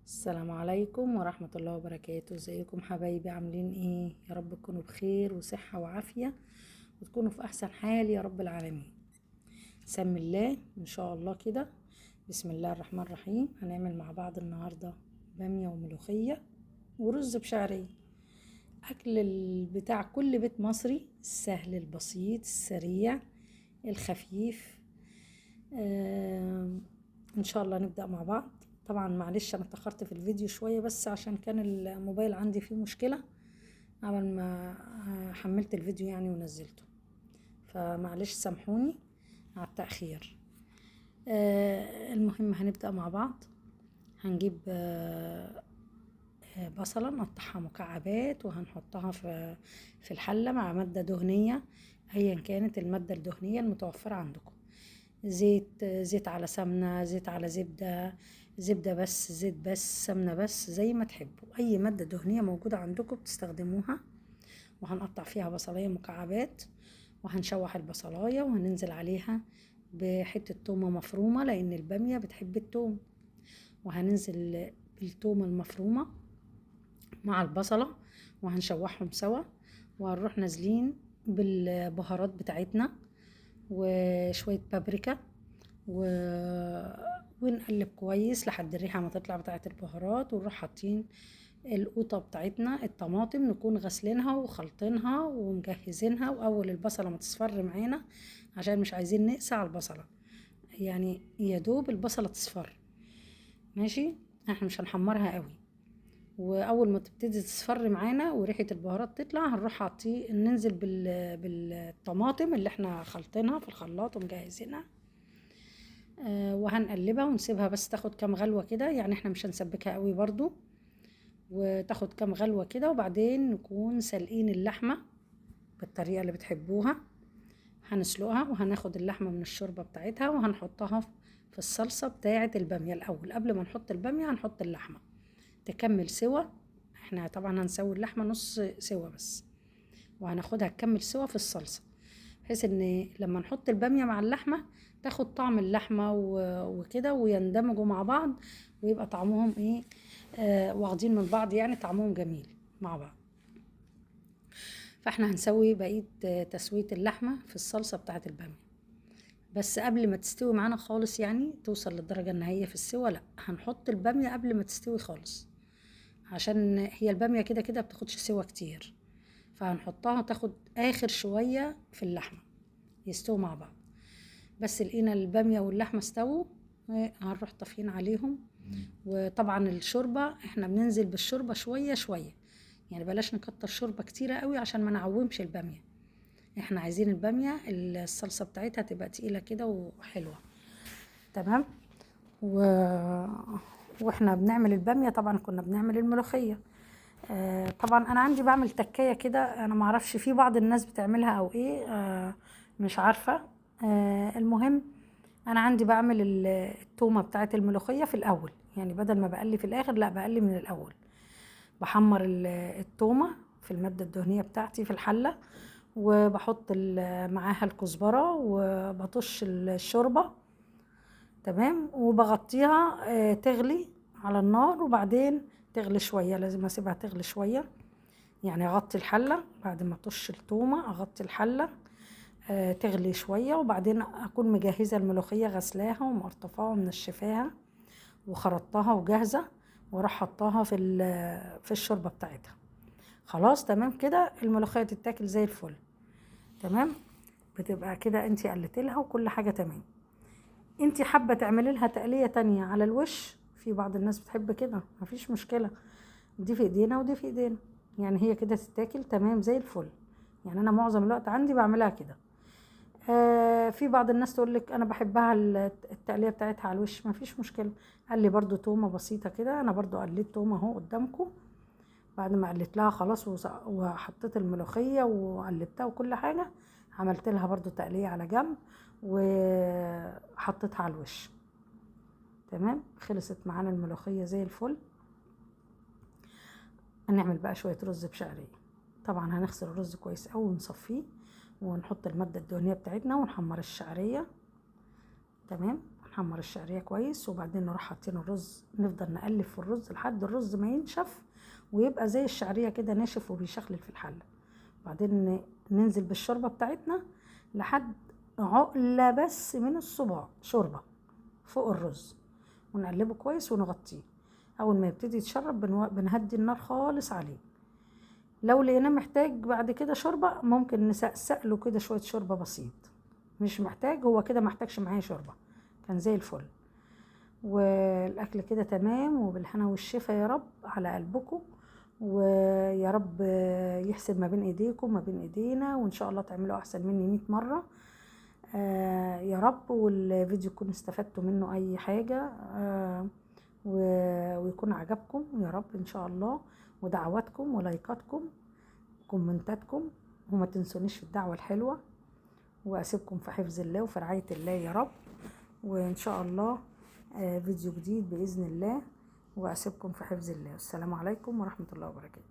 السلام عليكم ورحمة الله وبركاته. ازيكم حبايبي؟ عاملين ايه؟ يا رب تكونوا بخير وصحة وعافية وتكونوا في احسن حال يا رب العالمين. سمي الله ان شاء الله كده. بسم الله الرحمن الرحيم. هنعمل مع بعض النهاردة بامية وملوخية ورز بشعرية. اكل بتاع كل بيت مصري، السهل البسيط السريع الخفيف. ان شاء الله نبدأ مع بعض. طبعا معلش انا اتأخرت في الفيديو شوية بس عشان كان الموبايل عندي فيه مشكلة قبل ما حملت الفيديو يعني ونزلته، فمعلش سامحوني على التأخير. المهم هنبدأ مع بعض. هنجيب بصلة نقطعها مكعبات وهنحطها في الحلة مع مادة دهنية ايا كانت المادة الدهنية المتوفرة عندكم. زيت على سمنة، زيت على زبدة، زبدة بس، زيت بس، سمنة بس، زي ما تحبوا. اي مادة دهنية موجودة عندكم بتستخدموها. وهنقطع فيها بصلاية مكعبات وهنشوح البصلاية وهننزل عليها بحتة تومة مفرومة لان البامية بتحب التوم. وهننزل بالتومة المفرومة مع البصلة وهنشوحهم سوا. وهنروح نازلين بالبهارات بتاعتنا وشوية بابريكا ونقلب كويس لحد الريحة ما تطلع بتاعة البهارات. ونروح حاطين القوطة بتاعتنا الطماطم، نكون غسلينها وخلطينها ومجهزينها. واول البصلة ما تصفر معانا عشان مش عايزين نقسى على البصلة، يعني يا دوب البصلة تصفر ماشي، احنا مش هنحمرها قوي. واول ما تبتدي تصفر معانا وريحة البهارات تطلع هنروح حاطين ننزل بالطماطم اللي احنا خلطينها في الخلاط ومجهزينها. وهنقلبها ونسيبها بس تاخد كام غلوة كده، يعني احنا مش هنسبكها قوي برضو، وتاخد كام غلوة كده. وبعدين نكون سلقين اللحمة بالطريقة اللي بتحبوها. هنسلقها وهناخد اللحمة من الشوربة بتاعتها وهنحطها في الصلصة بتاعة البامية. الأول قبل ما نحط البامية هنحط اللحمة تكمل سوا. احنا طبعا هنسوي اللحمة نص سوا بس، وهناخدها تكمل سوا في الصلصة، بحيث ان لما نحط البامية مع اللحمة تاخد طعم اللحمة وكده ويندمجوا مع بعض ويبقى طعمهم ايه، واخدين من بعض، يعني طعمهم جميل مع بعض. فاحنا هنسوي بقية تسوية اللحمة في الصلصة بتاعة البامية. بس قبل ما تستوي معانا خالص، يعني توصل للدرجة النهائية في السوا، لا هنحط البامية قبل ما تستوي خالص، عشان هي البامية كده كده بتاخدش سوا كتير، فهنحطها تاخد اخر شوية في اللحمة يستووا مع بعض. بس لقينا البامية واللحمة استووا هنروح طافيين عليهم. وطبعا الشوربة احنا بننزل بالشوربة شوية شوية، يعني بلاش نكتر شوربة كتيرة قوي عشان ما نعومش البامية. احنا عايزين البامية الصلصة بتاعتها تبقى تقيلة كده وحلوة. تمام. و... واحنا بنعمل البامية طبعا كنا بنعمل الملوخية. طبعا انا عندي بعمل تكايه كده، انا معرفش في بعض الناس بتعملها او ايه، مش عارفه. المهم انا عندي بعمل التومه بتاعه الملوخيه في الاول، يعني بدل ما بقلي في الاخر لا بقلي من الاول. بحمر التومه في الماده الدهنيه بتاعتي في الحله، وبحط معاها الكزبره وبطش الشوربه. تمام. وبغطيها تغلي على النار، وبعدين تغلي شويه، لازم اسيبها تغلي شويه، يعني اغطي الحله بعد ما اطش التومه، اغطي الحله تغلي شويه، وبعدين اكون مجهزه الملوخيه غسلاها ومقرطفاها ومنشفاها وخرطتها وجاهزه، واروح حطاها في الشوربه بتاعتها. خلاص تمام كده الملوخيه تتاكل زي الفل. تمام. بتبقى كده انتي قلت لها وكل حاجه تمام. انتي حابه تعملي لها تقليه تانية على الوش، في بعض الناس بتحب كده، مفيش مشكله، دي في ايدينا ودي في ايدينا، يعني هي كده تتاكل تمام زي الفل. يعني انا معظم الوقت عندي بعملها كده. في بعض الناس تقول لك انا بحبها التقليه بتاعتها على الوش، مفيش مشكله. قال لي برضو تومه بسيطه كده، انا برضو قليت تومه اهو قدامكم. بعد ما قليت لها خلاص وحطيت الملوخيه وقلبتها وكل حاجه، عملت لها برضو تقليه على جنب وحطيتها على الوش. تمام. خلصت معانا الملوخيه زي الفل. هنعمل بقى شويه رز بشعريه. طبعا هنغسل الرز كويس قوي ونصفيه، ونحط الماده الدهنيه بتاعتنا ونحمر الشعريه. تمام. نحمر الشعريه كويس، وبعدين نروح حاطين الرز، نفضل نقلب في الرز لحد الرز ما ينشف ويبقى زي الشعريه كده ناشف وبيشخلل في الحله. بعدين ننزل بالشوربه بتاعتنا لحد عقله بس من الصباع شوربه فوق الرز، ونقلبه كويس ونغطيه. اول ما يبتدي يتشرب بنهدي النار خالص عليه. لو لقيناه محتاج بعد كده شوربه ممكن نسقسق له كده شويه شوربه بسيط. مش محتاج، هو كده محتاجش معايا شوربه، كان زي الفل. والاكل كده تمام، وبالهنا والشفا يا رب على قلبكم، ويا رب يحسن ما بين ايديكم ما بين ايدينا، وان شاء الله تعملوا احسن مني 100 مره. يا رب، والفيديو يكون استفدتوا منه اي حاجه، ويكون عجبكم يا رب ان شاء الله. ودعواتكم ولايكاتكم وكومنتاتكم، وما تنسونيش في الدعوه الحلوه. واسيبكم في حفظ الله وفي رعايه الله يا رب، وان شاء الله فيديو جديد باذن الله. واسيبكم في حفظ الله. والسلام عليكم ورحمه الله وبركاته.